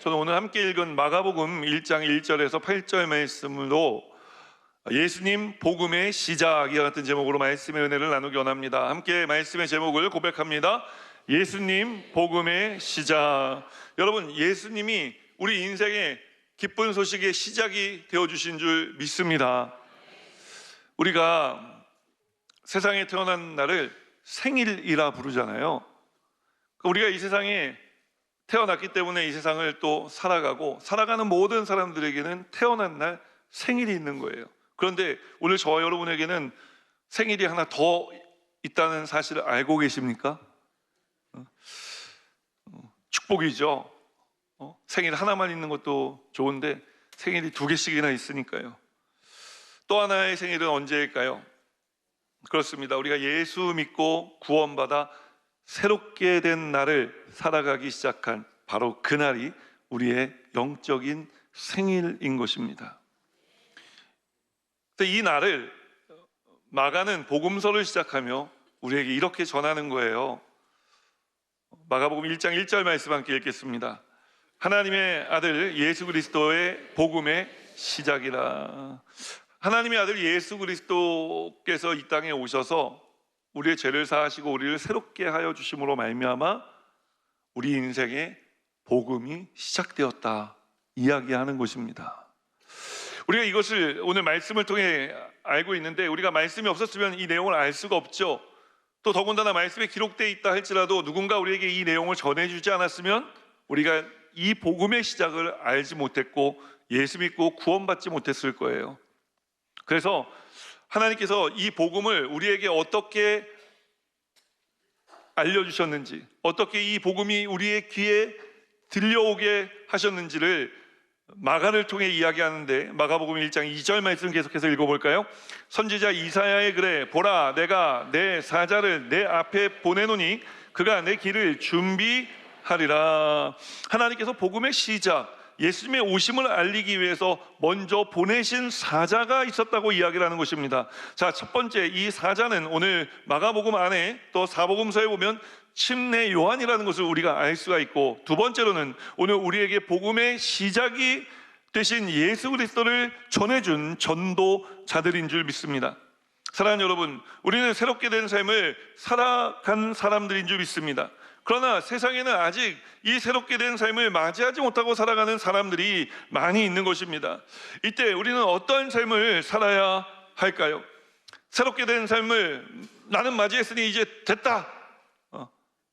저는 오늘 함께 읽은 마가복음 1장 1절에서 8절 말씀으로 예수님 복음의 시작이와 같은 제목으로 말씀의 은혜를 나누기 원합니다. 함께 말씀의 제목을 고백합니다. 예수님 복음의 시작. 여러분, 예수님이 우리 인생의 기쁜 소식의 시작이 되어주신 줄 믿습니다. 우리가 세상에 태어난 날을 생일이라 부르잖아요. 우리가 이 세상에 태어났기 때문에 이 세상을 또 살아가는 모든 사람들에게는 태어난 날 생일이 있는 거예요. 그런데 오늘 저와 여러분에게는 생일이 하나 더 있다는 사실을 알고 계십니까? 축복이죠. 생일 하나만 있는 것도 좋은데 생일이 2개씩이나 있으니까요. 또 하나의 생일은 언제일까요? 그렇습니다. 우리가 예수 믿고 구원받아 새롭게 된 날을 살아가기 시작한 바로 그날이 우리의 영적인 생일인 것입니다. 이 날을 마가는 복음서를 시작하며 우리에게 이렇게 전하는 거예요. 마가복음 1장 1절 말씀 함께 읽겠습니다. 하나님의 아들 예수 그리스도의 복음의 시작이라. 하나님의 아들 예수 그리스도께서 이 땅에 오셔서 우리의 죄를 사하시고 우리를 새롭게 하여 주심으로 말미암아 우리 인생의 복음이 시작되었다 이야기하는 것입니다. 우리가 이것을 오늘 말씀을 통해 알고 있는데, 우리가 말씀이 없었으면 이 내용을 알 수가 없죠. 또 더군다나 말씀에 기록되어 있다 할지라도 누군가 우리에게 이 내용을 전해주지 않았으면 우리가 이 복음의 시작을 알지 못했고 예수 믿고 구원받지 못했을 거예요. 그래서 하나님께서 이 복음을 우리에게 어떻게 알려주셨는지, 어떻게 이 복음이 우리의 귀에 들려오게 하셨는지를 마가를 통해 이야기하는데, 마가복음 1장 2절 말씀 계속해서 읽어볼까요? 선지자 이사야의 글에 보라, 내가 내 사자를 내 앞에 보내노니 그가 내 길을 준비하리라. 하나님께서 복음의 시작, 예수님의 오심을 알리기 위해서 먼저 보내신 사자가 있었다고 이야기를 하는 것입니다. 자, 첫 번째, 이 사자는 오늘 마가복음 안에 또 사복음서에 보면 침례 요한이라는 것을 우리가 알 수가 있고, 두 번째로는 오늘 우리에게 복음의 시작이 되신 예수 그리스도를 전해준 전도자들인 줄 믿습니다. 사랑하는 여러분, 우리는 새롭게 된 삶을 살아간 사람들인 줄 믿습니다. 그러나 세상에는 아직 이 새롭게 된 삶을 맞이하지 못하고 살아가는 사람들이 많이 있는 것입니다. 이때 우리는 어떤 삶을 살아야 할까요? 새롭게 된 삶을 나는 맞이했으니 이제 됐다,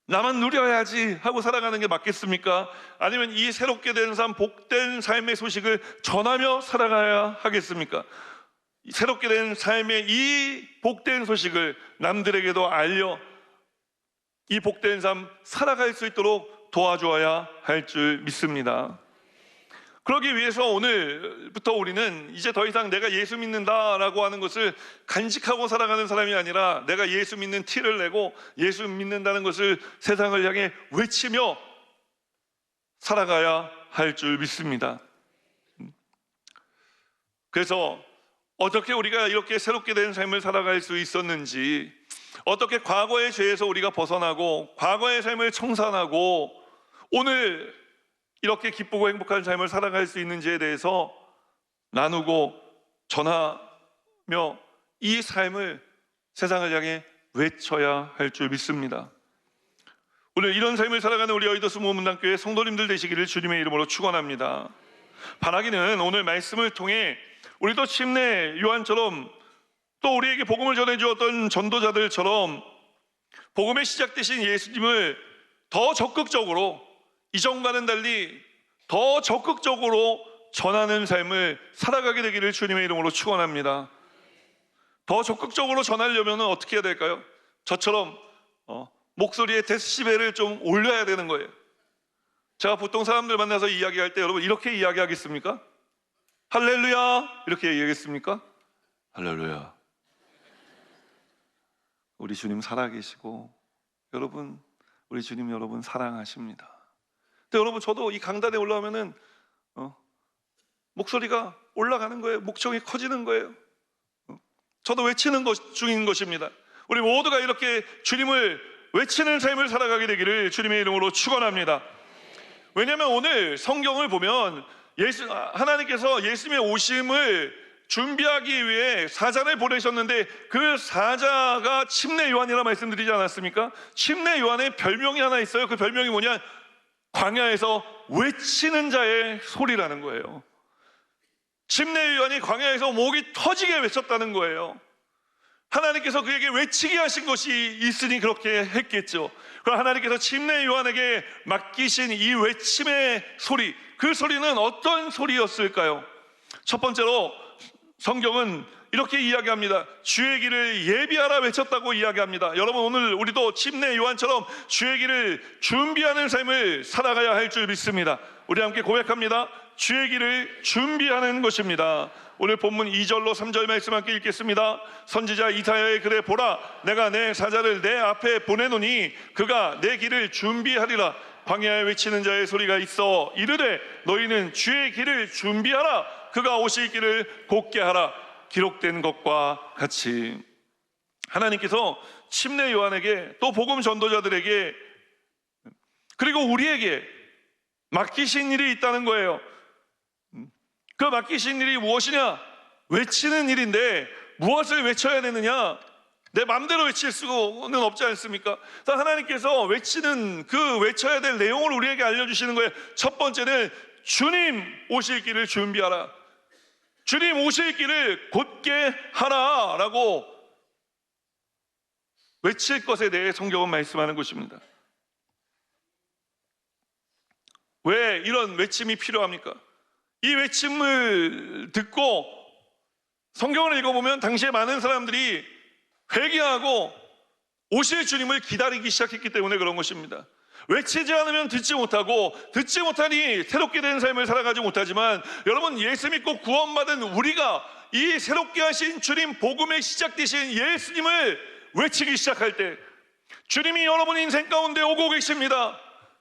나만 누려야지 하고 살아가는 게 맞겠습니까? 아니면 이 새롭게 된 삶, 복된 삶의 소식을 전하며 살아가야 하겠습니까? 새롭게 된 삶의 이 복된 소식을 남들에게도 알려 이 복된 삶 살아갈 수 있도록 도와주어야 할 줄 믿습니다. 그러기 위해서 오늘부터 우리는 이제 더 이상 내가 예수 믿는다라고 하는 것을 간직하고 살아가는 사람이 아니라, 내가 예수 믿는 티를 내고 예수 믿는다는 것을 세상을 향해 외치며 살아가야 할 줄 믿습니다. 그래서 어떻게 우리가 이렇게 새롭게 된 삶을 살아갈 수 있었는지, 어떻게 과거의 죄에서 우리가 벗어나고 과거의 삶을 청산하고 오늘 이렇게 기쁘고 행복한 삶을 살아갈 수 있는지에 대해서 나누고 전하며 이 삶을 세상을 향해 외쳐야 할 줄 믿습니다. 오늘 이런 삶을 살아가는 우리 여의도 수모문단교회 성도님들 되시기를 주님의 이름으로 축원합니다. 바라기는 오늘 말씀을 통해 우리도 침례 요한처럼, 또 우리에게 복음을 전해주었던 전도자들처럼 복음의 시작 되신 예수님을 더 적극적으로, 이전과는 달리 더 적극적으로 전하는 삶을 살아가게 되기를 주님의 이름으로 축원합니다. 더 적극적으로 전하려면 어떻게 해야 될까요? 저처럼 목소리의 데시벨을 좀 올려야 되는 거예요. 제가 보통 사람들 만나서 이야기할 때 여러분 이렇게 이야기하겠습니까? 할렐루야 이렇게 얘기하겠습니까? 할렐루야. 우리 주님 살아계시고 여러분, 우리 주님 여러분 사랑하십니다. 근데 여러분, 저도 이 강단에 올라오면은 목소리가 올라가는 거예요. 목청이 커지는 거예요. 저도 외치는 중인 것입니다. 우리 모두가 이렇게 주님을 외치는 삶을 살아가게 되기를 주님의 이름으로 축원합니다. 왜냐하면 오늘 성경을 보면 하나님께서 예수님의 오심을 준비하기 위해 사자를 보내셨는데 그 사자가 침례 요한이라 말씀드리지 않았습니까? 침례 요한의 별명이 하나 있어요. 그 별명이 뭐냐? 광야에서 외치는 자의 소리라는 거예요. 침례 요한이 광야에서 목이 터지게 외쳤다는 거예요. 하나님께서 그에게 외치게 하신 것이 있으니 그렇게 했겠죠. 그럼 하나님께서 침례 요한에게 맡기신 이 외침의 소리, 그 소리는 어떤 소리였을까요? 첫 번째로 성경은 이렇게 이야기합니다. 주의 길을 예비하라 외쳤다고 이야기합니다. 여러분, 오늘 우리도 침례 요한처럼 주의 길을 준비하는 삶을 살아가야 할 줄 믿습니다. 우리 함께 고백합니다. 주의 길을 준비하는 것입니다. 오늘 본문 2절로 3절 말씀 함께 읽겠습니다. 선지자 이사야의 글에 보라, 내가 내 사자를 내 앞에 보내노니 그가 내 길을 준비하리라. 광야에 외치는 자의 소리가 있어 이르되 너희는 주의 길을 준비하라. 그가 오실 길을 곧게 하라. 기록된 것과 같이. 하나님께서 침례 요한에게 또 복음 전도자들에게 그리고 우리에게 맡기신 일이 있다는 거예요. 그 맡기신 일이 무엇이냐? 외치는 일인데 무엇을 외쳐야 되느냐? 내 마음대로 외칠 수는 없지 않습니까? 하나님께서 외쳐야 될 내용을 우리에게 알려주시는 거예요. 첫 번째는 주님 오실 길을 준비하라. 주님 오실 길을 곧게 하라 라고 외칠 것에 대해 성경은 말씀하는 것입니다. 왜 이런 외침이 필요합니까? 이 외침을 듣고 성경을 읽어보면 당시에 많은 사람들이 회개하고 오실 주님을 기다리기 시작했기 때문에 그런 것입니다. 외치지 않으면 듣지 못하고 듣지 못하니 새롭게 된 삶을 살아가지 못하지만 여러분, 예수 믿고 구원받은 우리가 이 새롭게 하신 주님, 복음의 시작되신 예수님을 외치기 시작할 때 주님이 여러분 인생 가운데 오고 계십니다.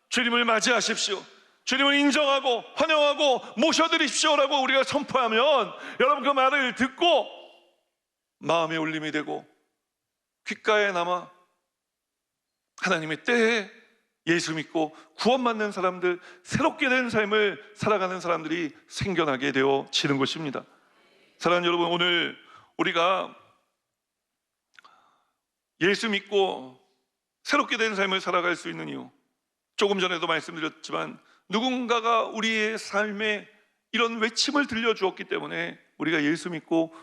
주님을 맞이하십시오. 주님을 인정하고 환영하고 모셔드리십시오라고 우리가 선포하면 여러분 그 말을 듣고 마음의 울림이 되고 귓가에 남아 하나님의 때에 예수 믿고 구원받는 사람들, 새롭게 된 삶을 살아가는 사람들이 생겨나게 되어지는 것입니다. 사랑하는 여러분, 오늘 우리가 예수 믿고 새롭게 된 삶을 살아갈 수 있는 이유, 조금 전에도 말씀드렸지만 누군가가 우리의 삶에 이런 외침을 들려주었기 때문에 우리가 예수 믿고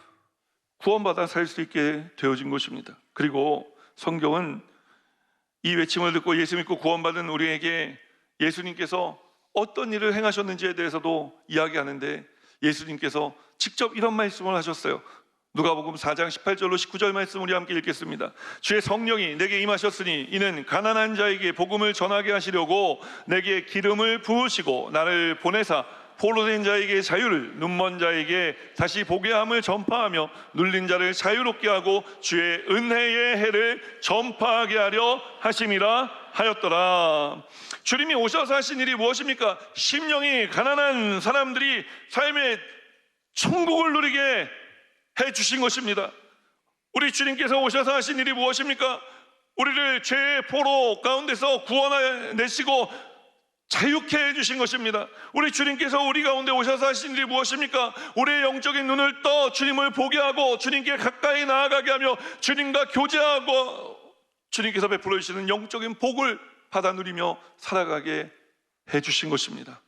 구원받아 살 수 있게 되어진 것입니다. 그리고 성경은 이 외침을 듣고 예수 믿고 구원받은 우리에게 예수님께서 어떤 일을 행하셨는지에 대해서도 이야기하는데 예수님께서 직접 이런 말씀을 하셨어요. 누가복음 4장 18절로 19절 말씀 우리 함께 읽겠습니다. 주의 성령이 내게 임하셨으니 이는 가난한 자에게 복음을 전하게 하시려고 내게 기름을 부으시고 나를 보내사 포로된 자에게 자유를, 눈먼 자에게 다시 보게 함을 전파하며 눌린 자를 자유롭게 하고 주의 은혜의 해를 전파하게 하려 하심이라 하였더라. 주님이 오셔서 하신 일이 무엇입니까? 심령이 가난한 사람들이 삶의 천국을 누리게 해주신 것입니다. 우리 주님께서 오셔서 하신 일이 무엇입니까? 우리를 죄의 포로 가운데서 구원해내시고 자유케 해주신 것입니다. 우리 주님께서 우리 가운데 오셔서 하신 일이 무엇입니까? 우리의 영적인 눈을 떠 주님을 보게 하고 주님께 가까이 나아가게 하며 주님과 교제하고 주님께서 베풀어 주시는 영적인 복을 받아 누리며 살아가게 해주신 것입니다.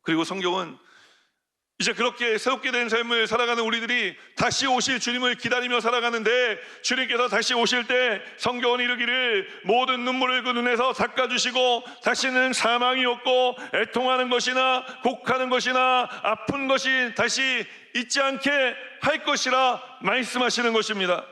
그리고 성경은 이제 그렇게 새롭게 된 삶을 살아가는 우리들이 다시 오실 주님을 기다리며 살아가는데 주님께서 다시 오실 때 성경은 이르기를 모든 눈물을 그 눈에서 닦아주시고 다시는 사망이 없고 애통하는 것이나 곡하는 것이나 아픈 것이 다시 있지 않게 할 것이라 말씀하시는 것입니다.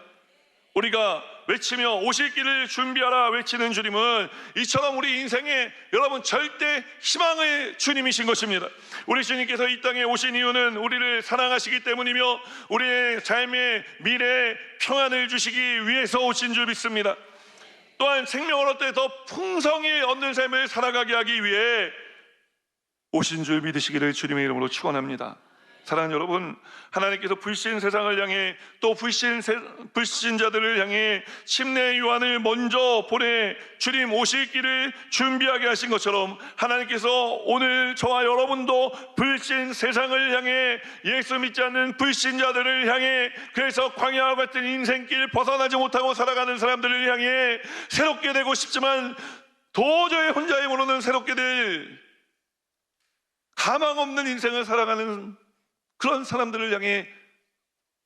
우리가 외치며 오실 길을 준비하라 외치는 주님은 이처럼 우리 인생에 여러분 절대 희망의 주님이신 것입니다. 우리 주님께서 이 땅에 오신 이유는 우리를 사랑하시기 때문이며 우리의 삶의 미래에 평안을 주시기 위해서 오신 줄 믿습니다. 또한 생명을 얻되 더 풍성히 얻는 삶을 살아가게 하기 위해 오신 줄 믿으시기를 주님의 이름으로 축원합니다. 사랑하는 여러분, 하나님께서 불신 세상을 향해 또 불신자들을 향해 침례 요한을 먼저 보내 주님 오실 길을 준비하게 하신 것처럼 하나님께서 오늘 저와 여러분도 불신 세상을 향해 예수 믿지 않는 불신자들을 향해 그래서 광야와 같은 인생길 벗어나지 못하고 살아가는 사람들을 향해 새롭게 되고 싶지만 도저히 혼자의 힘으로는 새롭게 될 가망 없는 인생을 살아가는 그런 사람들을 향해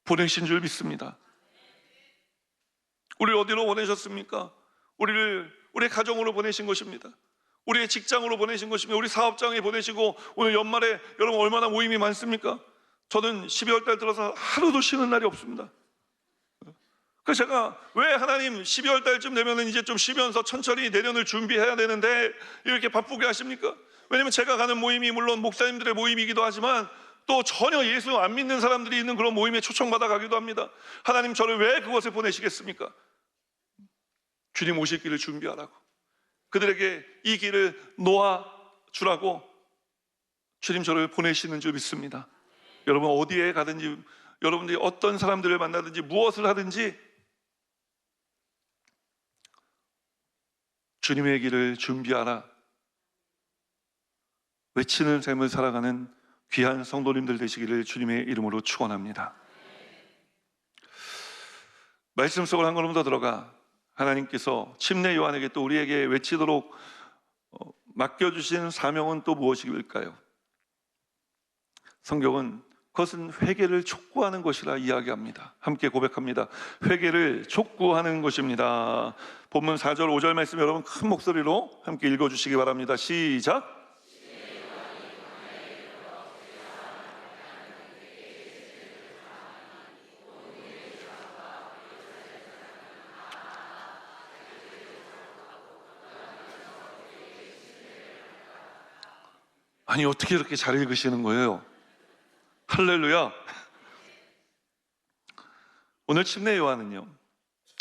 보내신 줄 믿습니다. 우리를 어디로 보내셨습니까? 우리를 우리의 가정으로 보내신 것입니다. 우리의 직장으로 보내신 것입니다. 우리 사업장에 보내시고 오늘 연말에 여러분 얼마나 모임이 많습니까? 저는 12월 달 들어서 하루도 쉬는 날이 없습니다. 그래서 제가 왜 하나님 12월 달쯤 되면 이제 좀 쉬면서 천천히 내년을 준비해야 되는데 이렇게 바쁘게 하십니까? 왜냐면 제가 가는 모임이 물론 목사님들의 모임이기도 하지만 또 전혀 예수 안 믿는 사람들이 있는 그런 모임에 초청받아 가기도 합니다. 하나님 저를 왜 그곳에 보내시겠습니까? 주님 오실 길을 준비하라고, 그들에게 이 길을 놓아주라고 주님 저를 보내시는 줄 믿습니다. 여러분 어디에 가든지 여러분들이 어떤 사람들을 만나든지 무엇을 하든지 주님의 길을 준비하라 외치는 삶을 살아가는 귀한 성도님들 되시기를 주님의 이름으로 축원합니다. 말씀 속으로 한 걸음 더 들어가 하나님께서 침례 요한에게 또 우리에게 외치도록 맡겨주신 사명은 또 무엇일까요? 성경은 그것은 회개를 촉구하는 것이라 이야기합니다. 함께 고백합니다. 회개를 촉구하는 것입니다. 본문 4절 5절 말씀 여러분 큰 목소리로 함께 읽어주시기 바랍니다. 시작. 아니 어떻게 이렇게 잘 읽으시는 거예요? 할렐루야. 오늘 침례 요한은요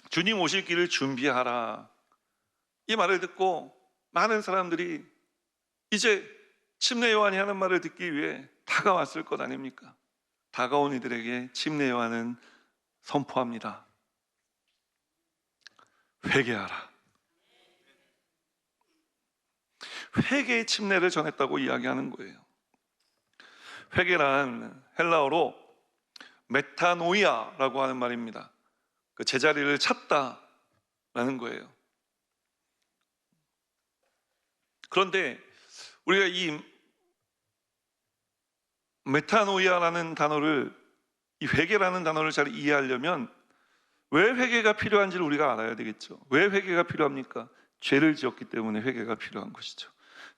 주님 오실 길을 준비하라 이 말을 듣고 많은 사람들이 이제 침례 요한이 하는 말을 듣기 위해 다가왔을 것 아닙니까? 다가온 이들에게 침례 요한은 선포합니다. 회개하라. 회개의 침례를 전했다고 이야기하는 거예요. 회개란 헬라어로 메타노이아라고 하는 말입니다. 그 제자리를 찾다라는 거예요. 그런데 우리가 이 메타노이아라는 단어를, 이 회개라는 단어를 잘 이해하려면 왜 회개가 필요한지를 우리가 알아야 되겠죠. 왜 회개가 필요합니까? 죄를 지었기 때문에 회개가 필요한 것이죠.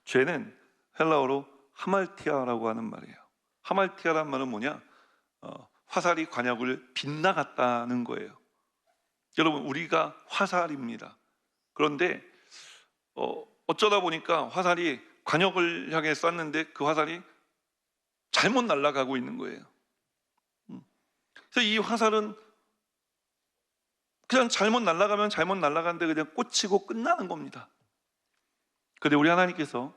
죄는 헬라어로 하말티아라고 하는 말이에요. 하말티아란 말은 뭐냐? 화살이 관역을 빗나갔다는 거예요. 여러분 우리가 화살입니다. 그런데 어쩌다 보니까 화살이 관역을 향해 쐈는데 그 화살이 잘못 날아가고 있는 거예요. 그래서 이 화살은 그냥 잘못 날아가면 잘못 날아가는데 그냥 꽂히고 끝나는 겁니다. 그런데 우리 하나님께서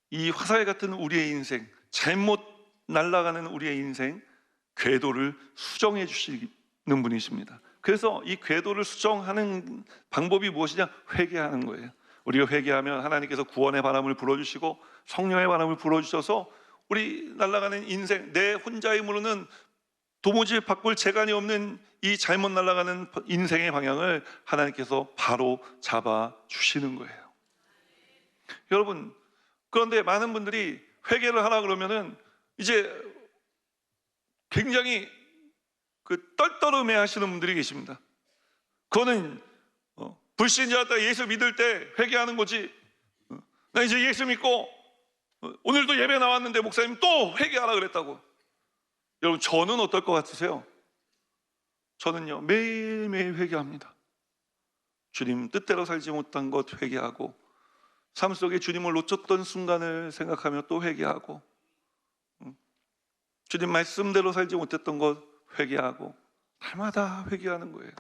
이 화살 같은 우리의 인생, 잘못 날아가는 우리의 인생 궤도를 수정해 주시는 분이십니다. 그래서 이 궤도를 수정하는 방법이 무엇이냐? 회개하는 거예요. 우리가 회개하면 하나님께서 구원의 바람을 불어주시고 성령의 바람을 불어주셔서 우리 날아가는 인생, 내 혼자의 힘으로는 도무지 바꿀 재간이 없는 이 잘못 날아가는 인생의 방향을 하나님께서 바로 잡아 주시는 거예요. 여러분, 그런데 많은 분들이 회개를 하라 그러면은 이제 굉장히 떨떠름해 하시는 분들이 계십니다. 그거는 불신자였다 예수 믿을 때 회개하는 거지. 나 이제 예수 믿고 오늘도 예배 나왔는데 목사님 또 회개하라 그랬다고. 여러분 저는 어떨 것 같으세요? 저는요 매일매일 회개합니다. 주님 뜻대로 살지 못한 것 회개하고, 삶 속에 주님을 놓쳤던 순간을 생각하며 또 회개하고, 주님 말씀대로 살지 못했던 것 회개하고, 날마다 회개하는 거예요.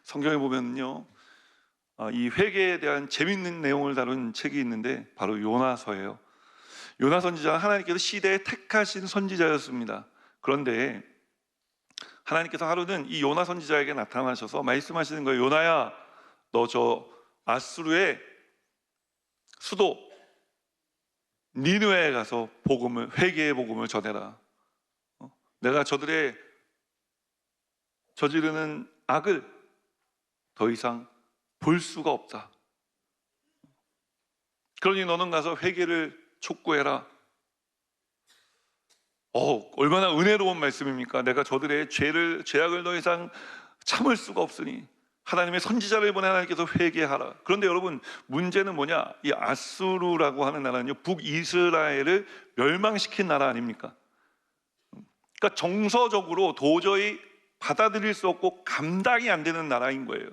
성경에 보면요 이 회개에 대한 재밌는 내용을 다룬 책이 있는데 바로 요나서예요. 요나 선지자는 하나님께서 시대에 택하신 선지자였습니다. 그런데 하나님께서 하루는 이 요나 선지자에게 나타나셔서 말씀하시는 거예요. 요나야, 너 저 아수르의 수도 니느웨에 가서 회개의 복음을 전해라. 내가 저들의 저지르는 악을 더 이상 볼 수가 없다. 그러니 너는 가서 회개를 촉구해라. 얼마나 은혜로운 말씀입니까? 내가 저들의 죄악을 더 이상 참을 수가 없으니 하나님의 선지자를 보내 하나님께서 회개하라. 그런데 여러분, 문제는 뭐냐? 이 아수르라고 하는 나라는요, 북이스라엘을 멸망시킨 나라 아닙니까? 그러니까 정서적으로 도저히 받아들일 수 없고 감당이 안 되는 나라인 거예요.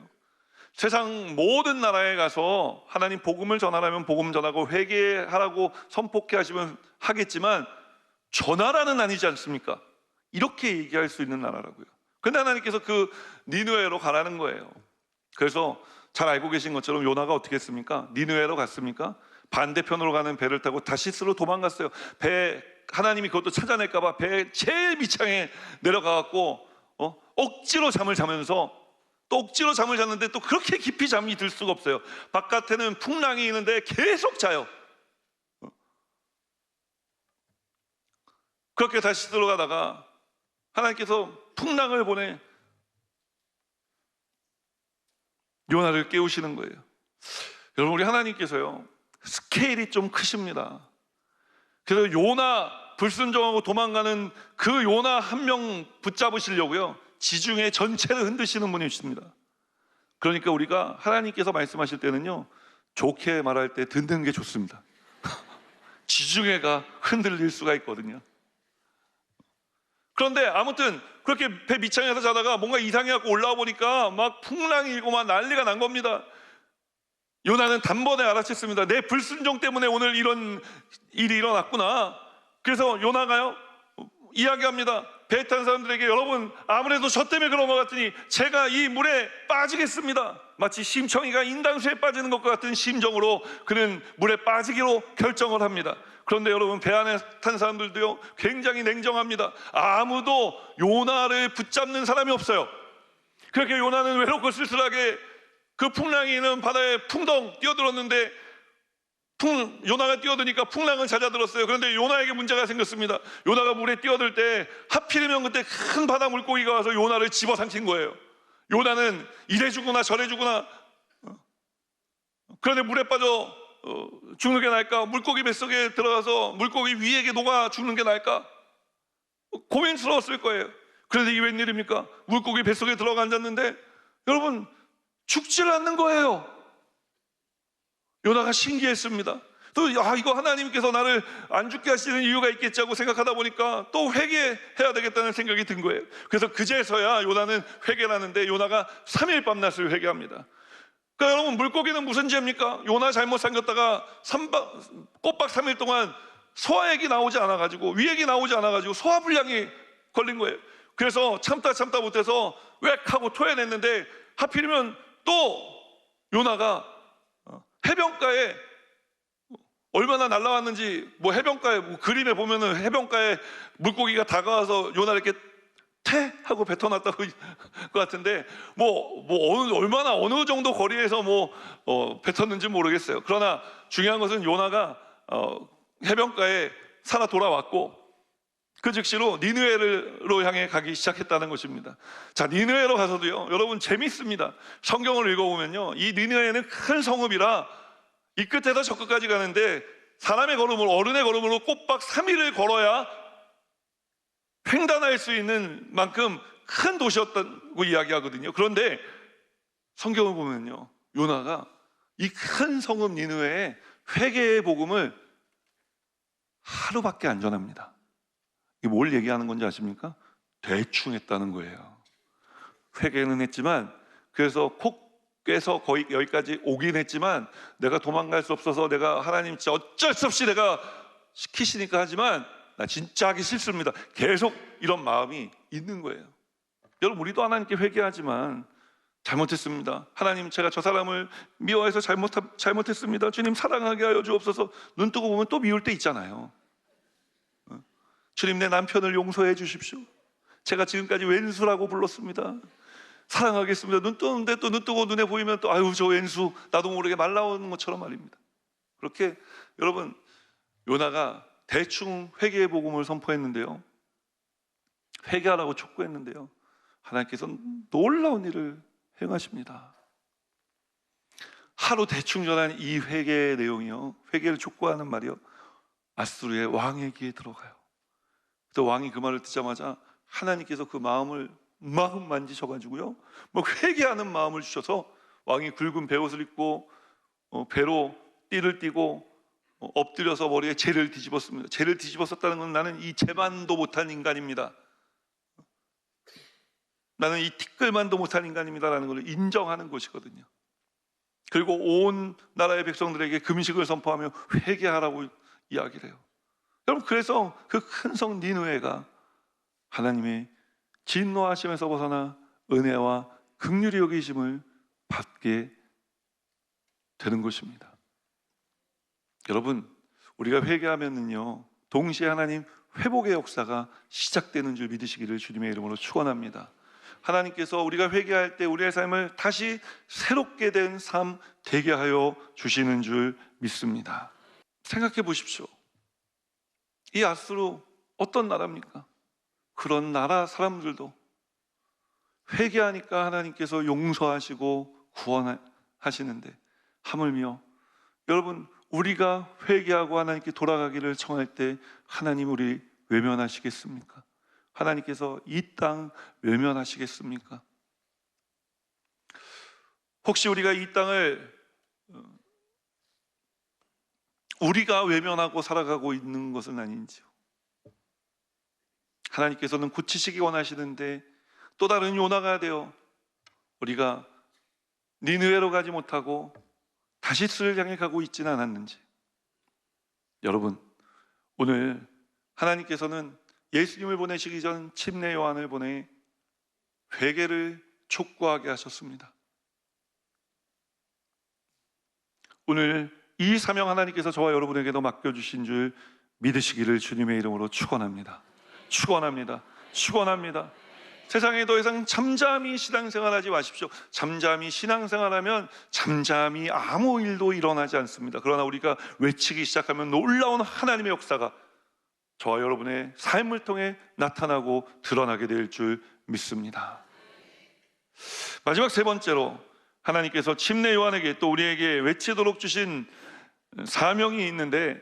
세상 모든 나라에 가서 하나님 복음을 전하라면 복음 전하고 회개하라고 선포케 하시면 하겠지만 저 나라는 아니지 않습니까? 이렇게 얘기할 수 있는 나라라고요. 근데 하나님께서 그 니느웨로 가라는 거예요. 그래서 잘 알고 계신 것처럼 요나가 어떻게 했습니까? 니느웨로 갔습니까? 반대편으로 가는 배를 타고 다시스로 도망갔어요. 하나님이 그것도 찾아낼까 봐 배 제일 밑창에 내려가갖고 억지로 잠을 자면서, 또 억지로 잠을 잤는데 또 그렇게 깊이 잠이 들 수가 없어요. 바깥에는 풍랑이 있는데 계속 자요. 그렇게 다시 들어가다가 하나님께서 풍랑을 보내 요나를 깨우시는 거예요. 여러분, 우리 하나님께서요, 스케일이 좀 크십니다. 그래서 요나 불순종하고 도망가는 그 요나 한 명 붙잡으시려고요, 지중해 전체를 흔드시는 분이십니다. 그러니까 우리가 하나님께서 말씀하실 때는요, 좋게 말할 때 듣는 게 좋습니다. 지중해가 흔들릴 수가 있거든요. 그런데 아무튼 그렇게 배 밑창에서 자다가 뭔가 이상해갖고 올라와 보니까 막 풍랑이 일고 막 난리가 난 겁니다. 요나는 단번에 알아챘습니다. 내 불순종 때문에 오늘 이런 일이 일어났구나. 그래서 요나가요, 이야기합니다. 배 탄 사람들에게, 여러분, 아무래도 저 때문에 그런 것 같으니 제가 이 물에 빠지겠습니다. 마치 심청이가 인당수에 빠지는 것과 같은 심정으로 그는 물에 빠지기로 결정을 합니다. 그런데 여러분, 배 안에 탄 사람들도요, 굉장히 냉정합니다. 아무도 요나를 붙잡는 사람이 없어요. 그렇게 요나는 외롭고 쓸쓸하게 그 풍랑이 있는 바다에 풍덩 뛰어들었는데, 요나가 뛰어드니까 풍랑은 잦아들었어요. 그런데 요나에게 문제가 생겼습니다. 요나가 물에 뛰어들 때 하필이면 그때 큰 바다 물고기가 와서 요나를 집어삼킨 거예요. 요나는 이래 주구나 저래 주구나. 그런데 물에 빠져 죽는 게 나을까? 물고기 뱃속에 들어가서 물고기 위에게 녹아 죽는 게 나을까? 고민스러웠을 거예요. 그런데 이게 웬일입니까? 물고기 뱃속에 들어가 앉았는데 여러분, 죽질 않는 거예요. 요나가 신기했습니다. 또 이거 하나님께서 나를 안 죽게 하시는 이유가 있겠지 하고 생각하다 보니까 또 회개해야 되겠다는 생각이 든 거예요. 그래서 그제서야 요나는 회개를 하는데, 요나가 3일 밤낮을 회개합니다. 그러니까 여러분, 물고기는 무슨 죄입니까? 요나 잘못 삼겼다가 꼬박 3일 동안 소화액이 나오지 않아가지고, 위액이 나오지 않아가지고 소화불량이 걸린 거예요. 그래서 참다 못해서 웩 하고 토해냈는데, 하필이면 또 요나가 해변가에 얼마나 날라왔는지, 해변가에 그림에 보면은 해변가에 물고기가 다가와서 요나를 이렇게 퇴 하고 뱉어놨다고 것 같은데, 얼마나 어느 정도 거리에서 뱉었는지 모르겠어요. 그러나 중요한 것은 요나가 해변가에 살아 돌아왔고, 그 즉시로 니느웨로 향해 가기 시작했다는 것입니다. 자, 니느웨로 가서도요, 여러분 재밌습니다. 성경을 읽어보면요, 이 니느웨는 큰 성읍이라 이 끝에서 저 끝까지 가는데 사람의 걸음으로, 어른의 걸음으로 꼬박 3일을 걸어야 횡단할 수 있는 만큼 큰 도시였다고 이야기하거든요. 그런데 성경을 보면요, 요나가 이 큰 성읍 니느웨에 회개의 복음을 하루밖에 안 전합니다. 이게 뭘 얘기하는 건지 아십니까? 대충 했다는 거예요. 회개는 했지만, 그래서 콕 꿰서 거의 여기까지 오긴 했지만, 내가 도망갈 수 없어서 내가 하나님 진짜 어쩔 수 없이 내가 시키시니까 하지만 나 진짜 하기 싫습니다. 계속 이런 마음이 있는 거예요. 여러분, 우리도 하나님께 회개하지만 잘못했습니다. 하나님, 제가 저 사람을 미워해서 잘못했습니다. 주님, 사랑하게 하여 주옵소서. 눈 뜨고 보면 또 미울 때 있잖아요. 주님, 내 남편을 용서해 주십시오. 제가 지금까지 왼수라고 불렀습니다. 사랑하겠습니다. 눈 뜨는데 또 눈 뜨고 눈에 보이면 또 아유 저 왼수, 나도 모르게 말 나오는 것처럼 말입니다. 그렇게 여러분, 요나가 대충 회개의 복음을 선포했는데요, 회개하라고 촉구했는데요, 하나님께서 놀라운 일을 행하십니다. 하루 대충 전한 이 회개의 내용이요, 회개를 촉구하는 말이요, 아수르의 왕의 귀에 들어가요. 또 왕이 그 말을 듣자마자 하나님께서 그 마음 만지셔가지고요, 뭐 회개하는 마음을 주셔서 왕이 굵은 베옷을 입고 배로 띠를 띠고 엎드려서 머리에 재를 뒤집었습니다. 재를 뒤집었었다는 건 나는 이 재만도 못한 인간입니다, 나는 이 티끌만도 못한 인간입니다라는 걸 인정하는 것이거든요. 그리고 온 나라의 백성들에게 금식을 선포하며 회개하라고 이야기를 해요. 여러분, 그래서 그 큰 성 니느웨가 하나님의 진노하심에서 벗어나 은혜와 긍휼히 여기심을 받게 되는 것입니다. 여러분, 우리가 회개하면은요, 동시에 하나님 회복의 역사가 시작되는 줄 믿으시기를 주님의 이름으로 축원합니다. 하나님께서 우리가 회개할 때 우리의 삶을 다시 새롭게 된 삶 되게 하여 주시는 줄 믿습니다. 생각해 보십시오. 이 아수르 어떤 나라입니까? 그런 나라 사람들도 회개하니까 하나님께서 용서하시고 구원하시는데, 하물며 여러분, 우리가 회개하고 하나님께 돌아가기를 청할 때 하나님 우리 외면하시겠습니까? 하나님께서 이 땅 외면하시겠습니까? 혹시 우리가 이 땅을 우리가 외면하고 살아가고 있는 것은 아닌지요? 하나님께서는 고치시기 원하시는데 또 다른 요나가 되어 우리가 니느웨로 가지 못하고 다시스를 향해 가고 있지는 않았는지. 여러분, 오늘 하나님께서는 예수님을 보내시기 전 침례 요한을 보내 회개를 촉구하게 하셨습니다. 오늘 이 사명 하나님께서 저와 여러분에게도 맡겨주신 줄 믿으시기를 주님의 이름으로 축원합니다. 축원합니다. 축원합니다. 세상에 더 이상 잠잠히 신앙생활하지 마십시오. 잠잠히 신앙생활하면 잠잠히 아무 일도 일어나지 않습니다. 그러나 우리가 외치기 시작하면 놀라운 하나님의 역사가 저와 여러분의 삶을 통해 나타나고 드러나게 될 줄 믿습니다. 마지막 세 번째로, 하나님께서 침례 요한에게 또 우리에게 외치도록 주신 사명이 있는데,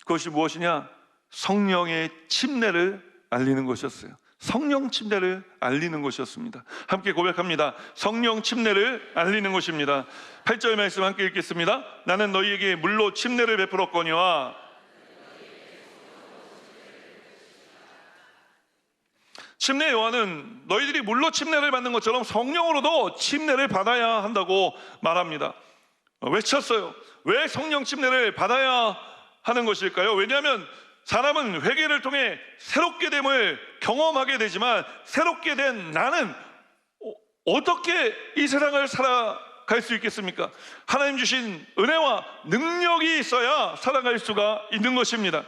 그것이 무엇이냐? 성령의 침례를 알리는 것이었어요. 성령 침례를 알리는 것이었습니다. 함께 고백합니다. 성령 침례를 알리는 것입니다. 8절 말씀 함께 읽겠습니다. 나는 너희에게 물로 침례를 베풀었거니와. 침례 요한은 너희들이 물로 침례를 받는 것처럼 성령으로도 침례를 받아야 한다고 말합니다. 외쳤어요. 왜 성령 침례를 받아야 하는 것일까요? 왜냐하면 사람은 회개를 통해 새롭게 됨을 경험하게 되지만, 새롭게 된 나는 어떻게 이 세상을 살아갈 수 있겠습니까? 하나님 주신 은혜와 능력이 있어야 살아갈 수가 있는 것입니다.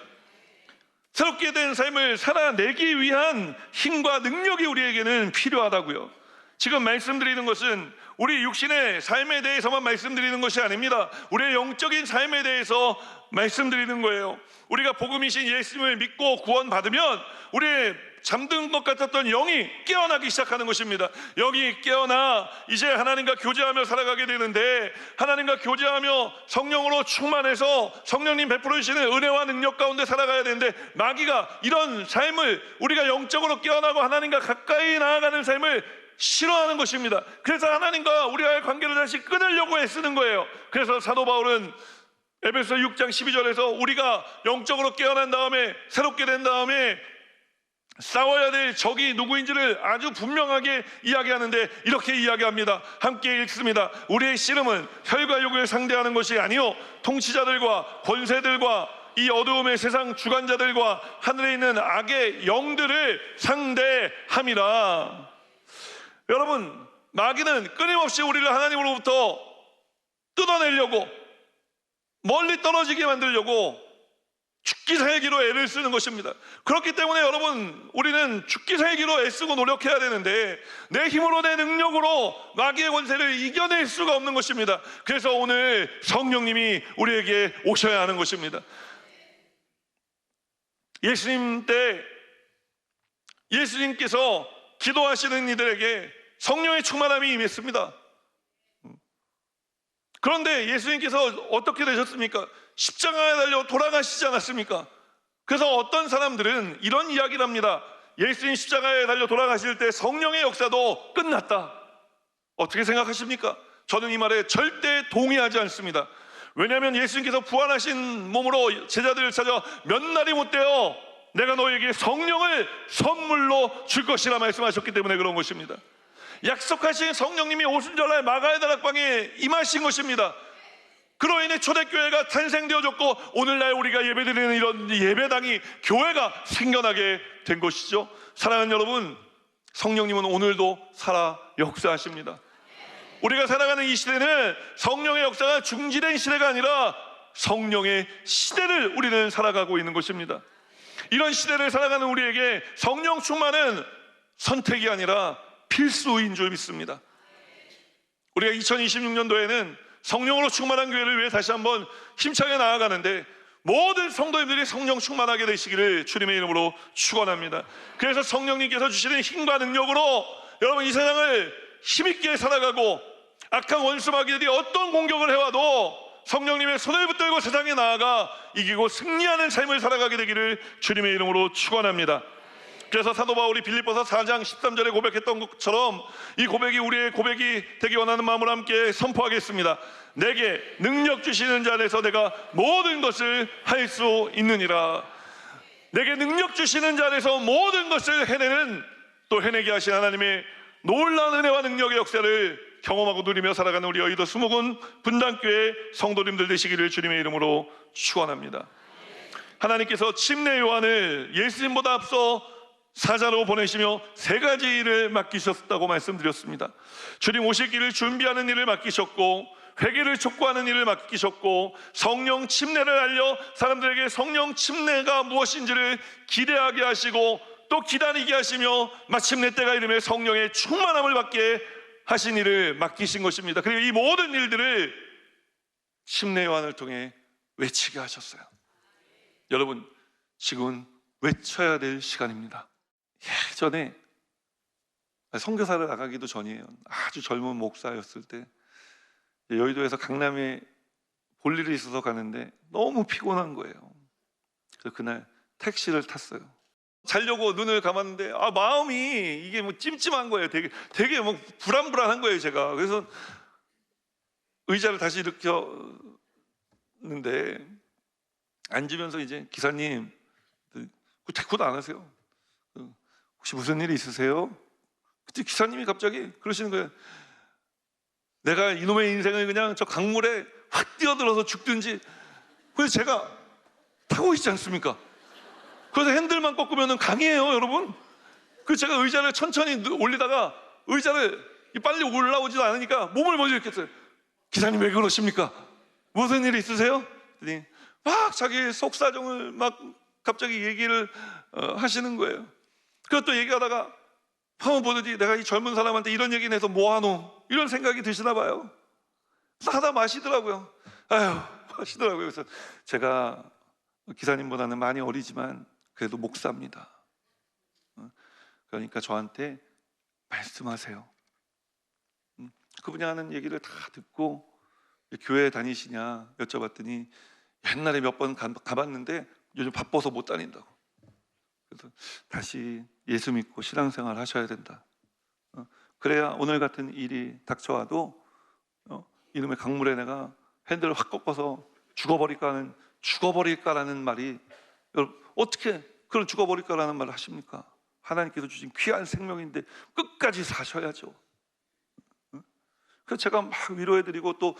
새롭게 된 삶을 살아내기 위한 힘과 능력이 우리에게는 필요하다고요. 지금 말씀드리는 것은 우리 육신의 삶에 대해서만 말씀드리는 것이 아닙니다. 우리의 영적인 삶에 대해서 말씀드리는 거예요. 우리가 복음이신 예수님을 믿고 구원받으면 우리의 잠든 것 같았던 영이 깨어나기 시작하는 것입니다. 영이 깨어나 이제 하나님과 교제하며 살아가게 되는데, 하나님과 교제하며 성령으로 충만해서 성령님 베풀어 주시는 은혜와 능력 가운데 살아가야 되는데, 마귀가 이런 삶을, 우리가 영적으로 깨어나고 하나님과 가까이 나아가는 삶을 싫어하는 것입니다. 그래서 하나님과 우리와의 관계를 다시 끊으려고 애쓰는 거예요. 그래서 사도 바울은 에베소 6장 12절에서 우리가 영적으로 깨어난 다음에, 새롭게 된 다음에 싸워야 될 적이 누구인지를 아주 분명하게 이야기하는데, 이렇게 이야기합니다. 함께 읽습니다. 우리의 씨름은 혈과 육을 상대하는 것이 아니요 통치자들과 권세들과 이 어두움의 세상 주관자들과 하늘에 있는 악의 영들을 상대함이라. 여러분, 마귀는 끊임없이 우리를 하나님으로부터 뜯어내려고, 멀리 떨어지게 만들려고 죽기 살기로 애를 쓰는 것입니다. 그렇기 때문에 여러분, 우리는 죽기 살기로 애쓰고 노력해야 되는데 내 힘으로, 내 능력으로 마귀의 권세를 이겨낼 수가 없는 것입니다. 그래서 오늘 성령님이 우리에게 오셔야 하는 것입니다. 예수님 때 예수님께서 기도하시는 이들에게 성령의 충만함이 임했습니다. 그런데 예수님께서 어떻게 되셨습니까? 십자가에 달려 돌아가시지 않았습니까? 그래서 어떤 사람들은 이런 이야기를 합니다. 예수님 십자가에 달려 돌아가실 때 성령의 역사도 끝났다. 어떻게 생각하십니까? 저는 이 말에 절대 동의하지 않습니다. 왜냐하면 예수님께서 부활하신 몸으로 제자들을 찾아 몇 날이 못 되어 내가 너에게 성령을 선물로 줄 것이라 말씀하셨기 때문에 그런 것입니다. 약속하신 성령님이 오순절날 마가의 다락방에 임하신 것입니다. 그로 인해 초대교회가 탄생되어졌고 오늘날 우리가 예배드리는 이런 예배당이, 교회가 생겨나게 된 것이죠. 사랑하는 여러분, 성령님은 오늘도 살아 역사하십니다. 우리가 살아가는 이 시대는 성령의 역사가 중지된 시대가 아니라 성령의 시대를 우리는 살아가고 있는 것입니다. 이런 시대를 살아가는 우리에게 성령 충만은 선택이 아니라 필수인 줄 믿습니다. 우리가 2026년도에는 성령으로 충만한 교회를 위해 다시 한번 힘차게 나아가는데 모든 성도님들이 성령 충만하게 되시기를 주님의 이름으로 축원합니다. 그래서 성령님께서 주시는 힘과 능력으로 여러분 이 세상을 힘있게 살아가고 악한 원수 마귀들이 어떤 공격을 해와도 성령님의 손을 붙들고 세상에 나아가 이기고 승리하는 삶을 살아가게 되기를 주님의 이름으로 축원합니다. 그래서 사도 바울이 빌립보서 4장 13절에 고백했던 것처럼 이 고백이 우리의 고백이 되기 원하는 마음으로 함께 선포하겠습니다. 내게 능력 주시는 자 안에서 내가 모든 것을 할 수 있느니라. 내게 능력 주시는 자 안에서 모든 것을 해내는, 또 해내게 하신 하나님의 놀라운 은혜와 능력의 역사를 경험하고 누리며 살아가는 우리 여의도 수목원 분당교회 성도님들 되시기를 주님의 이름으로 축원합니다. 하나님께서 침례 요한을 예수님보다 앞서 사자로 보내시며 세 가지 일을 맡기셨다고 말씀드렸습니다. 주님 오실 길을 준비하는 일을 맡기셨고, 회개를 촉구하는 일을 맡기셨고, 성령 침례를 알려 사람들에게 성령 침례가 무엇인지를 기대하게 하시고 또 기다리게 하시며 마침내 때가 이르며 성령의 충만함을 받게 하신 일을 맡기신 것입니다. 그리고 이 모든 일들을 침례 요한을 통해 외치게 하셨어요. 여러분, 지금은 외쳐야 될 시간입니다. 예전에 선교사를 나가기도 전이에요. 아주 젊은 목사였을 때 여의도에서 강남에 볼 일이 있어서 가는데 너무 피곤한 거예요. 그래서 그날 택시를 탔어요. 자려고 눈을 감았는데 마음이 이게 뭐 찜찜한 거예요. 되게 뭐 불안불안한 거예요, 제가. 그래서 의자를 다시 일으켰는데 앉으면서 이제 기사님, 대꾸도 안 하세요. 혹시 무슨 일이 있으세요? 그때 기사님이 갑자기 그러시는 거예요. 내가 이놈의 인생을 그냥 저 강물에 확 뛰어들어서 죽든지. 그래서 제가 타고 있지 않습니까? 그래서 핸들만 꺾으면 강이에요, 여러분. 그래서 제가 의자를 천천히 올리다가 의자를 빨리 올라오지도 않으니까 몸을 먼저 이렇게 했어요. 기사님 왜 그러십니까? 무슨 일이 있으세요? 그랬더니 막 자기 속사정을 막 갑자기 얘기를 하시는 거예요. 그리고 또 얘기하다가 한번 보더니 내가 이 젊은 사람한테 이런 얘기는 해서 뭐하노? 이런 생각이 드시나 봐요. 그래서 하다 마시더라고요. 마시더라고요. 그래서 제가 기사님보다는 많이 어리지만 그래도 목사입니다. 그러니까 저한테 말씀하세요. 그분이 하는 얘기를 다 듣고 교회 다니시냐 여쭤봤더니 옛날에 몇 번 가봤는데 요즘 바빠서 못 다닌다고. 그래서 다시 예수 믿고 신앙생활 하셔야 된다. 그래야 오늘 같은 일이 닥쳐와도 이놈의 강물에 내가 핸들을 확 꺾어서 죽어버릴까라는 말이, 여러분 어떻게 그런 죽어버릴까라는 말을 하십니까? 하나님께서 주신 귀한 생명인데 끝까지 사셔야죠. 그래서 제가 막 위로해드리고 또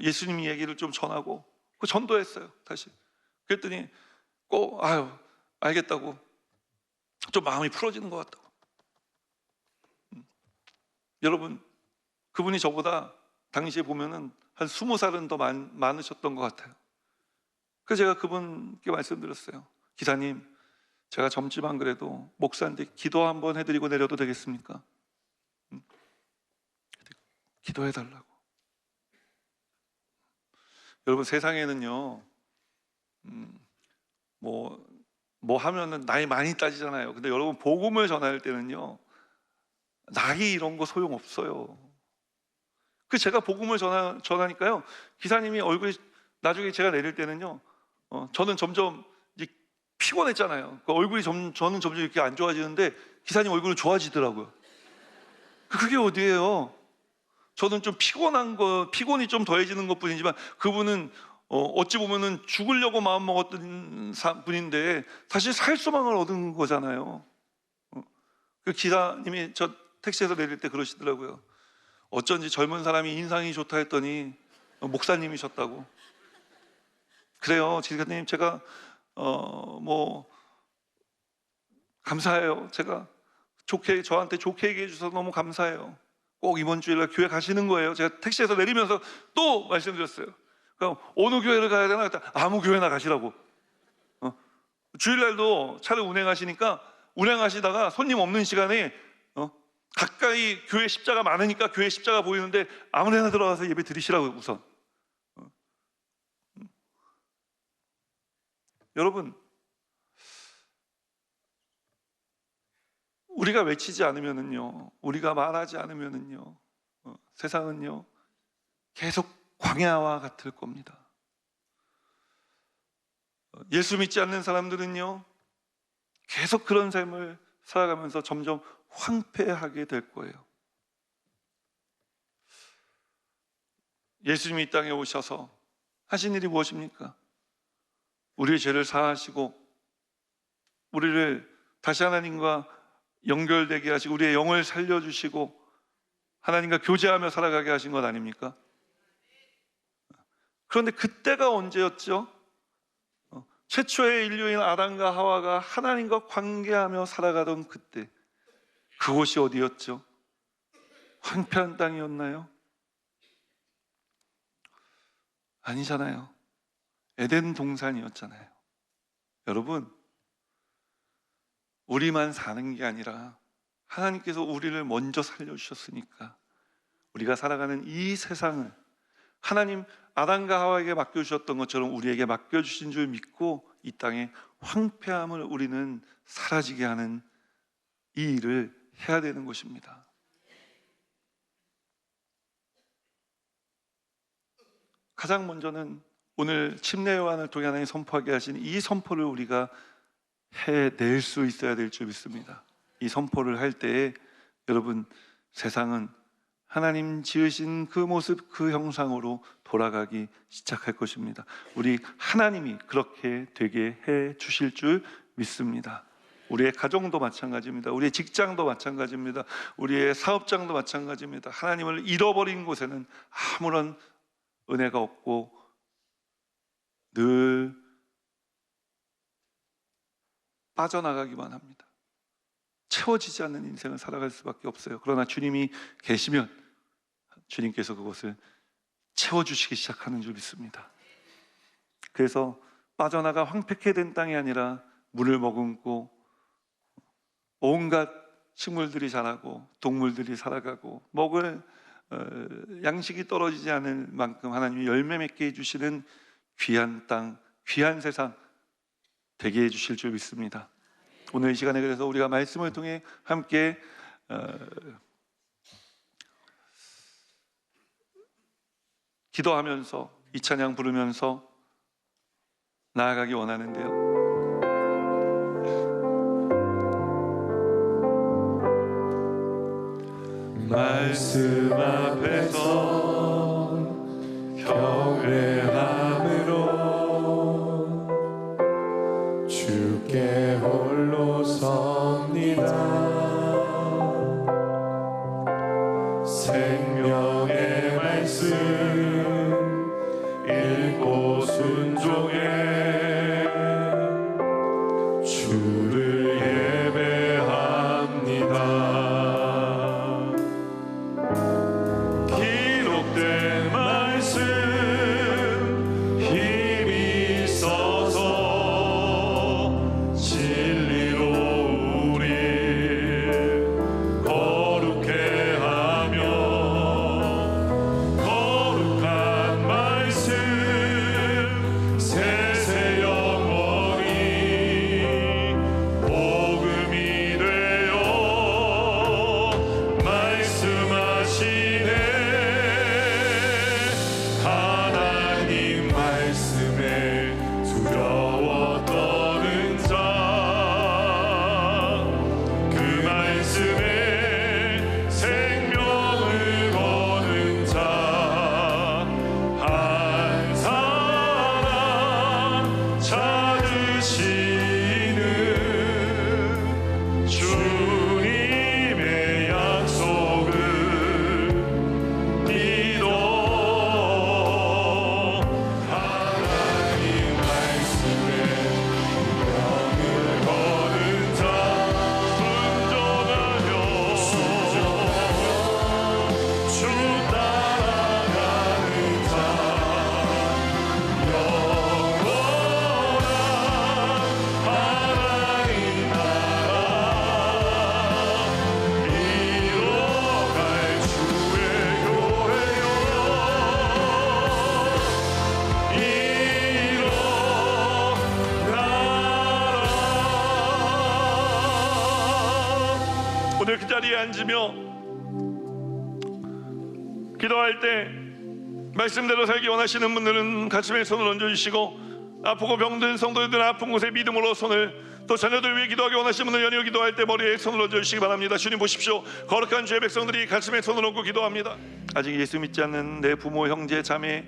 예수님 얘기를 좀 전하고 그 전도했어요. 다시 그랬더니 꼭 알겠다고, 좀 마음이 풀어지는 것 같다고. 여러분, 그분이 저보다 당시에 보면은 한 20살은 더 많으셨던 것 같아요. 그래서 제가 그분께 말씀드렸어요. 기사님, 제가 젊지만 그래도 목사인데 기도 한번 해드리고 내려도 되겠습니까? 기도해달라고. 여러분, 세상에는요 뭐 하면은 나이 많이 따지잖아요. 근데 여러분, 복음을 전할 때는요 나이 이런 거 소용없어요. 그 제가 복음을 전하니까요, 기사님이 얼굴이 나중에 제가 내릴 때는요 저는 점점 이제 피곤했잖아요. 그 얼굴이 저는 점점 이렇게 안 좋아지는데 기사님 얼굴은 좋아지더라고요. 그게 어디예요? 저는 좀 피곤이 좀 더해지는 것 뿐이지만 그분은 어찌 보면은 죽으려고 마음 먹었던 분인데 사실 살 소망을 얻은 거잖아요. 그 기사님이 저 택시에서 내릴 때 그러시더라고요. 어쩐지 젊은 사람이 인상이 좋다 했더니 목사님이셨다고. 그래요, 기사님, 제가 감사해요. 제가 저한테 좋게 얘기해 주셔서 너무 감사해요. 꼭 이번 주일날 교회 가시는 거예요. 제가 택시에서 내리면서 또 말씀드렸어요. 그러니까 어느 교회를 가야 되나? 아무 교회나 가시라고. 주일날도 차를 운행하시다가 손님 없는 시간에 가까이 교회 십자가 많으니까 교회 십자가 보이는데 아무 데나 들어가서 예배 드리시라고 우선. 여러분, 우리가 외치지 않으면은요, 우리가 말하지 않으면은요 세상은요 계속 광야와 같을 겁니다. 예수 믿지 않는 사람들은요 계속 그런 삶을 살아가면서 점점 황폐하게 될 거예요. 예수님이 이 땅에 오셔서 하신 일이 무엇입니까? 우리의 죄를 사하시고 우리를 다시 하나님과 연결되게 하시고 우리의 영을 살려주시고 하나님과 교제하며 살아가게 하신 것 아닙니까? 그런데 그때가 언제였죠? 최초의 인류인 아담과 하와가 하나님과 관계하며 살아가던 그때, 그곳이 어디였죠? 황폐한 땅이었나요? 아니잖아요. 에덴 동산이었잖아요. 여러분, 우리만 사는 게 아니라 하나님께서 우리를 먼저 살려주셨으니까 우리가 살아가는 이 세상을 하나님 아담과 하와에게 맡겨주셨던 것처럼 우리에게 맡겨주신 줄 믿고 이 땅의 황폐함을 우리는 사라지게 하는 이 일을 해야 되는 것입니다. 가장 먼저는 오늘 침례 요한을 통해 하나님 선포하게 하신 이 선포를 우리가 해낼 수 있어야 될 줄 믿습니다. 이 선포를 할 때에 여러분, 세상은 하나님 지으신 그 모습, 그 형상으로 돌아가기 시작할 것입니다. 우리 하나님이 그렇게 되게 해 주실 줄 믿습니다. 우리의 가정도 마찬가지입니다. 우리의 직장도 마찬가지입니다. 우리의 사업장도 마찬가지입니다. 하나님을 잃어버린 곳에는 아무런 은혜가 없고 늘 빠져나가기만 합니다. 채워지지 않는 인생을 살아갈 수밖에 없어요. 그러나 주님이 계시면 주님께서 그것을 채워주시기 시작하는 줄 믿습니다. 그래서 빠져나가 황폐케 된 땅이 아니라 물을 머금고 온갖 식물들이 자라고 동물들이 살아가고 먹을 양식이 떨어지지 않을 만큼 하나님이 열매 맺게 해주시는 귀한 땅, 귀한 세상 되게 해주실 줄 믿습니다. 오늘 이 시간에 그래서 우리가 말씀을 통해 함께 기도하면서 이 찬양 부르면서 나아가기 원하는데요, 말씀 앞에서 경외함으로 주께 홀로 섭니다. 생명의 말씀 읽고 순종해 주를 예배합니다. 오늘 그 자리에 앉으며 기도할 때 말씀대로 살기 원하시는 분들은 가슴에 손을 얹어주시고, 아프고 병든 성도들 아픈 곳에 믿음으로 손을, 또 자녀들 위해 기도하기 원하시는 분들 연이어 기도할 때 머리에 손을 얹어주시기 바랍니다. 주님 보십시오, 거룩한 주의 백성들이 가슴에 손을 얹고 기도합니다. 아직 예수 믿지 않는 내 부모, 형제, 자매,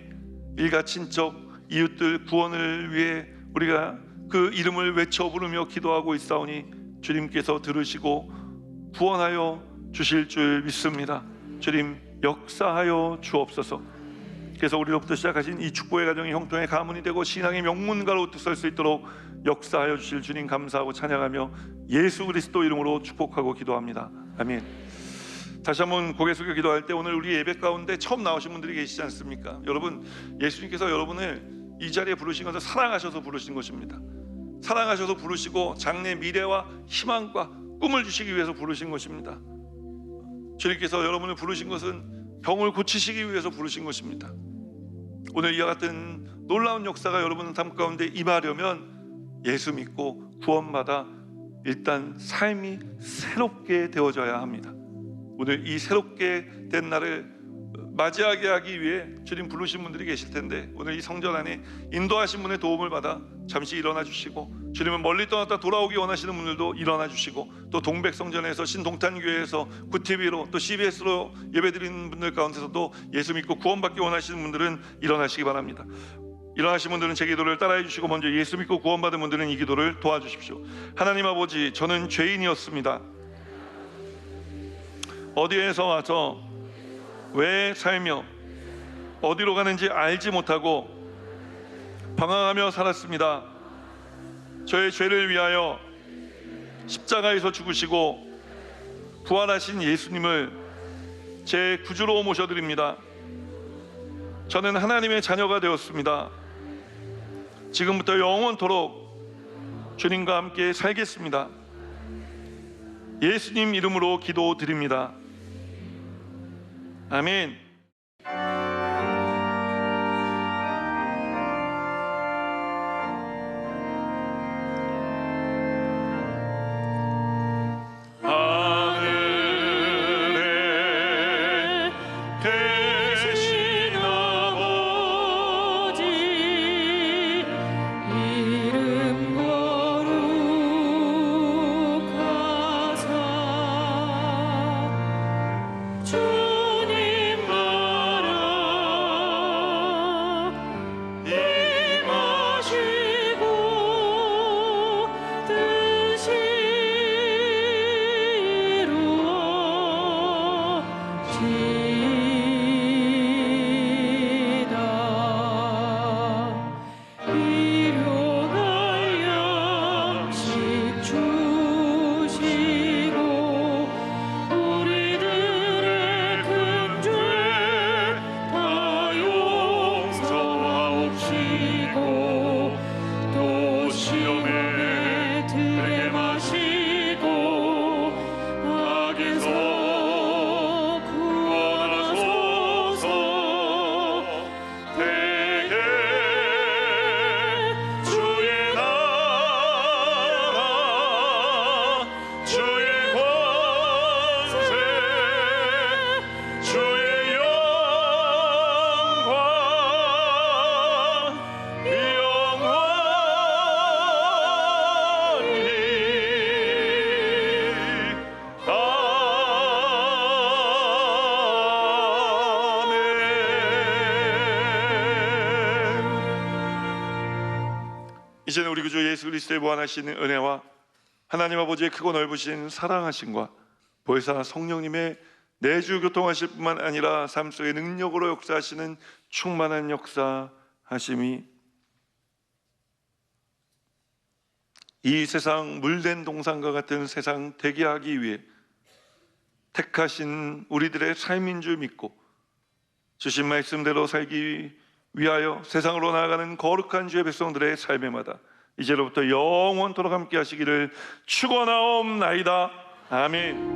일가, 친척, 이웃들 구원을 위해 우리가 그 이름을 외쳐 부르며 기도하고 있사오니 주님께서 들으시고 구원하여 주실 줄 믿습니다. 주님 역사하여 주옵소서. 그래서 우리로부터 시작하신 이 축복의 가정이 형통의 가문이 되고 신앙의 명문가로 설 수 있도록 역사하여 주실 주님 감사하고 찬양하며 예수 그리스도 이름으로 축복하고 기도합니다. 아멘. 다시 한번 고개 숙여 기도할 때, 오늘 우리 예배 가운데 처음 나오신 분들이 계시지 않습니까? 여러분, 예수님께서 여러분을 이 자리에 부르신 것은 사랑하셔서 부르신 것입니다. 사랑하셔서 부르시고 장래 미래와 희망과 꿈을 주시기 위해서 부르신 것입니다. 주님께서 여러분을 부르신 것은 병을 고치시기 위해서 부르신 것입니다. 오늘 이와 같은 놀라운 역사가 여러분 삶 가운데 임하려면 예수 믿고 구원받아 일단 삶이 새롭게 되어져야 합니다. 오늘 이 새롭게 된 날을 맞이하게 하기 위해 주님 부르신 분들이 계실 텐데, 오늘 이 성전 안에 인도하신 분의 도움을 받아 잠시 일어나 주시고, 주님은 멀리 떠났다 돌아오기 원하시는 분들도 일어나 주시고, 또 동백성전에서 신동탄교회에서 구TV로 또 CBS로 예배드리는 분들 가운데서도 예수 믿고 구원받기 원하시는 분들은 일어나시기 바랍니다. 일어나신 분들은 제 기도를 따라해 주시고, 먼저 예수 믿고 구원받은 분들은 이 기도를 도와주십시오. 하나님 아버지, 저는 죄인이었습니다. 어디에서 와서 왜 살며 어디로 가는지 알지 못하고 방황하며 살았습니다. 저의 죄를 위하여 십자가에서 죽으시고 부활하신 예수님을 제 구주로 모셔드립니다. 저는 하나님의 자녀가 되었습니다. 지금부터 영원토록 주님과 함께 살겠습니다. 예수님 이름으로 기도드립니다. 아멘. 이제는 우리 구주 예수 그리스도의 무한하신 은혜와 하나님 아버지의 크고 넓으신 사랑하심과 보혜사 성령님의 내주 교통하실 뿐만 아니라 삶 속의 능력으로 역사하시는 충만한 역사하심이 이 세상 물된 동산과 같은 세상 대기하기 위해 택하신 우리들의 삶인 줄 믿고 주신 말씀대로 살기 위하여 세상으로 나아가는 거룩한 주의 백성들의 삶에마다 이제로부터 영원토록 함께 하시기를 축원하옵나이다. 아멘.